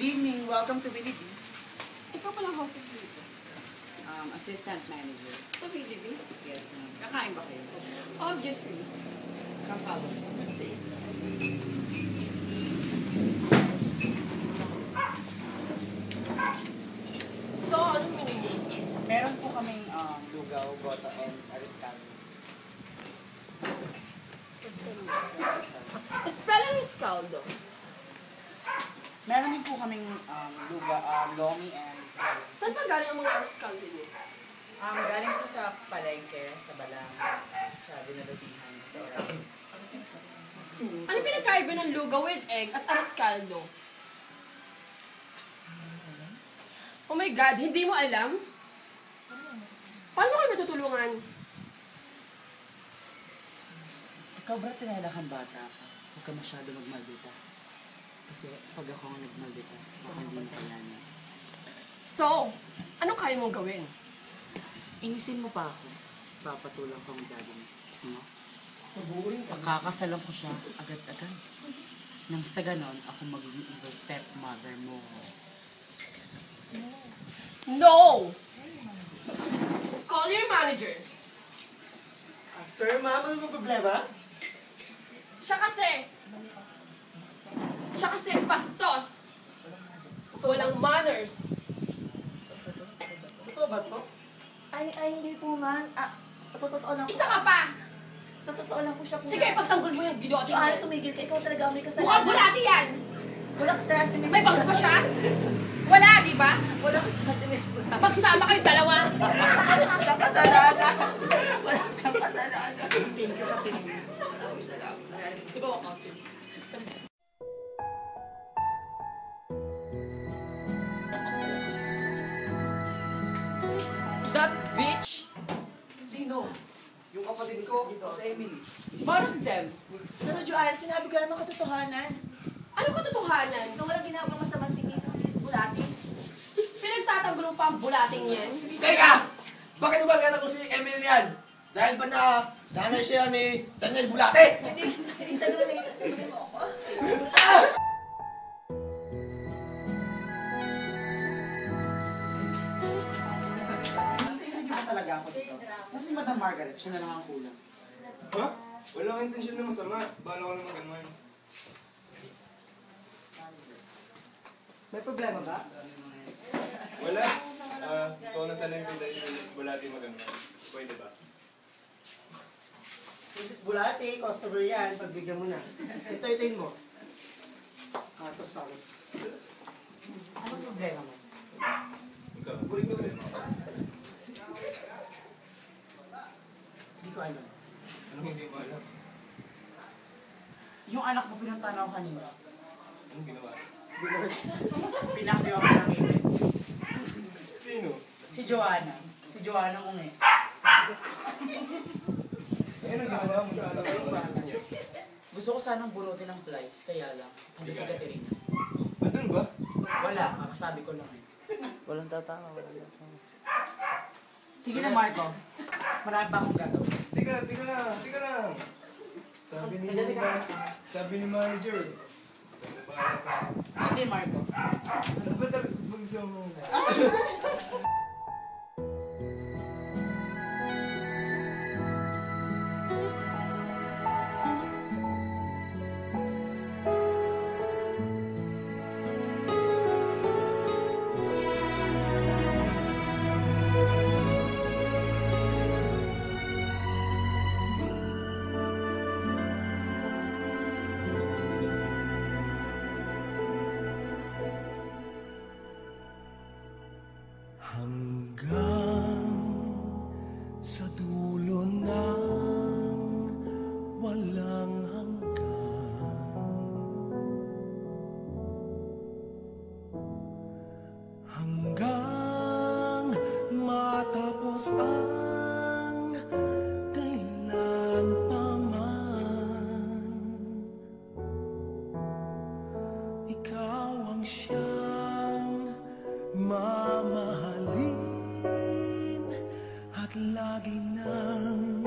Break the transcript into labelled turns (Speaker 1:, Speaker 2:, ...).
Speaker 1: evening. Welcome to Billy B.
Speaker 2: Ikaw palang hostess dito.
Speaker 1: Assistant manager.
Speaker 2: Sa Billy B?
Speaker 1: Yes, ma'am. Kakain ba kayo?
Speaker 2: Obviously.
Speaker 1: Come follow me.
Speaker 2: So, anong menu niyo?
Speaker 1: Meron po kaming lugaw, goto, and ariscado.
Speaker 2: Espeller Escaldo.
Speaker 1: Meron din po kaming lomi and
Speaker 2: Saan ba galing ang mga Escaldo niyo?
Speaker 1: galing po sa palengke, sa balang, sa dinadabihan, sa oral.
Speaker 2: Ano pinagkaiba ng lugaw with egg at arroz-caldo? Oh my God, hindi mo alam? Paano kayo matutulungan?
Speaker 1: Ikaw ba tinala kang bata ka? Huwag ka masyado magmaldita. Kasi pag ako ang nagmaldita, baka hindi mo kayanin.
Speaker 2: So, anong kaya mong gawin?
Speaker 1: Inisin mo pa ako. Papatulang ko ang daddy mo. Gusto mo? Pakakasalan ko siya agad-agad. Nang sa ganon, ako magiging evil stepmother mo.
Speaker 2: No! Call your manager.
Speaker 3: Sir, ma'am, ano ba problema?
Speaker 2: Siya kasi bastos. Walang manners.
Speaker 3: Totoo ba to?
Speaker 4: Ay, hindi po, ma'am. Sa totoo lang po.
Speaker 2: Isa ka pa!
Speaker 4: Sa totoo lang po siya po.
Speaker 2: Sige, pagtanggol mo yung gilote mo.
Speaker 4: Joanna, tumigil ka. Ikaw talaga may kasalanan.
Speaker 2: Mukhang bulati yan!
Speaker 4: Wala kasalanan si Miss
Speaker 2: May bangs pa siya? Wala, di ba?
Speaker 4: Wala kasalanan si Miss Bulati.
Speaker 2: Magsama kayong dalawa.
Speaker 4: Wala siyang kasalanan. Wala siyang kasalanan.
Speaker 1: Thank you, Kapitid.
Speaker 2: Ikaw ako. That bitch!
Speaker 3: Sino? Yung kapatid ko, o sa Emily.
Speaker 2: One of them.
Speaker 4: Pero Joanna, sinabi ko naman katotohanan.
Speaker 2: Ano katotohanan?
Speaker 4: Nung walang ginagawa masama si Mrs. Bulati.
Speaker 2: Pinagtatanggol mo pa ang bulating yan?
Speaker 5: Teka! Bakit mo ba ko si Emily yan? Dahil ba na nanay siya ni Daniel Bulate?
Speaker 4: Hindi sa lulo na ito. Mo ako.
Speaker 1: Nasisig na talaga ako dito. Kasi Madam Margaret, siya na lang ang kulang.
Speaker 6: Ha? Walang intensyon na masama. Bala ko naman ganun.
Speaker 3: May problema ba?
Speaker 6: Wala. Gusto ko na sana yung pindahin sa Miss Bulati magano. Pwede ba?
Speaker 3: Mrs. Bulati, customer yan. Pagbigyan mo na. Entertain mo. So sorry.
Speaker 1: Anong problema mo?
Speaker 6: Ikaw. Buring ka ba yun?
Speaker 1: Hindi ko alam.
Speaker 6: Anong hindi mo alam?
Speaker 1: Yung anak mo pinuntahan ako kanina.
Speaker 6: Anong ginawa?
Speaker 1: Pinakdiwa ko ng ipin.
Speaker 6: Sino?
Speaker 1: Si Joanna. Si Joanna Unge.
Speaker 6: Eh, anong ginawa mo? Ano niya?
Speaker 1: Gusto ko sanang bunutin ng flies, kaya lang. Andiyan si Katerina.
Speaker 6: Andun ba?
Speaker 1: Wala, kakasabi ko lang.
Speaker 3: Walang tatama, walang tatama.
Speaker 1: Sige na, Marco. Marami pa akong gagawin.
Speaker 6: Teka lang. Sabi ni manager. Ano ba sa...
Speaker 1: Hindi, Marco.
Speaker 6: Ano ba talaga gusto mo?
Speaker 7: Hanggang sa dulo ng walang hanggan, hanggang matapos ang kailan pa man, ikaw ang siyang mamahalin at lagi nang